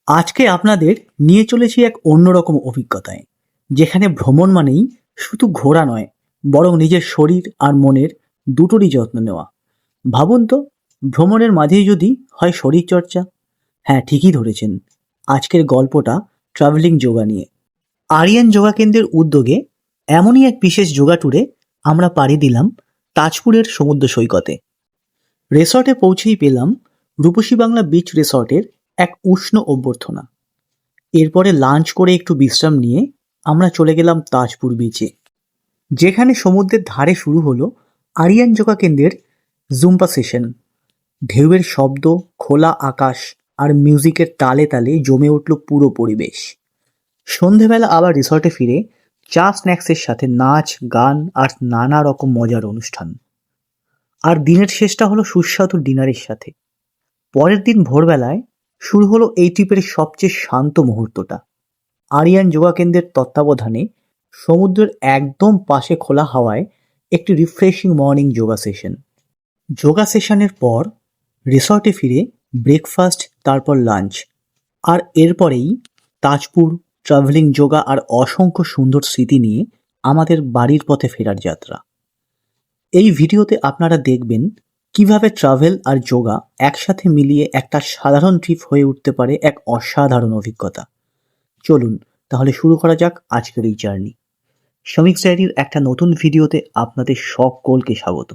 আজকে আপনাদের নিয়ে চলেছি এক অন্যরকম অভিজ্ঞতায়, যেখানে ভ্রমণ মানেই শুধু ঘোরা নয়, বরং নিজের শরীর আর মনের দুটোরই যত্ন নেওয়া। ভাবুন তো, ভ্রমণের মাঝেই যদি হয় শরীরচর্চা। হ্যাঁ, ঠিকই ধরেছেন। আজকের গল্পটা ট্রাভেলিং যোগা নিয়ে। আরিয়ান যোগা কেন্দ্রের উদ্যোগে এমনই এক বিশেষ যোগা ট্যুরে আমরা পাড়ি দিলাম তাজপুরের সমুদ্র সৈকতে। রিসর্টে পৌঁছেই পেলাম রূপসী বাংলা বিচ রিসর্টের এক উষ্ণ অভ্যর্থনা। এরপরে লাঞ্চ করে একটু বিশ্রাম নিয়ে আমরা চলে গেলাম তাজপুর বিচে, যেখানে সমুদ্রের ধারে শুরু হলো আরিয়ান যোগা কেন্দ্রের জুম্পা সেশন। ঢেউয়ের শব্দ, খোলা আকাশ আর মিউজিকের তালে তালে জমে উঠল পুরো পরিবেশ। সন্ধেবেলা আবার রিসর্টে ফিরে চা স্ন্যাক্সের সাথে নাচ, গান আর নানা রকম মজার অনুষ্ঠান। আর দিনের শেষটা হলো সুস্বাদু ডিনারের সাথে। পরের দিন ভোরবেলায় শুরু হলো এই ট্রিপের সবচেয়ে শান্ত মুহূর্তটা। আরিয়ান যোগা কেন্দ্রের তত্ত্বাবধানে সমুদ্রের একদম পাশে খোলা হাওয়ায় একটি refreshing morning yoga session. Yoga সেশনের পর রিসর্টে ফিরে ব্রেকফাস্ট, তারপর লাঞ্চ, আর এরপরেই তাজপুর, ট্রাভেলিং যোগা আর অসংখ্য সুন্দর স্মৃতি নিয়ে আমাদের বাড়ির পথে ফেরার যাত্রা। এই ভিডিওতে আপনারা দেখবেন কিভাবে ট্রাভেল আর যোগা একসাথে মিলিয়ে একটা সাধারণ ট্রিপ হয়ে উঠতে পারে এক অসাধারণ অভিজ্ঞতা। চলুন তাহলে শুরু করা যাক আজকের এই জার্নি। সমীক্স ডায়েরির একটা নতুন ভিডিওতে আপনাদের সকলকে স্বাগত।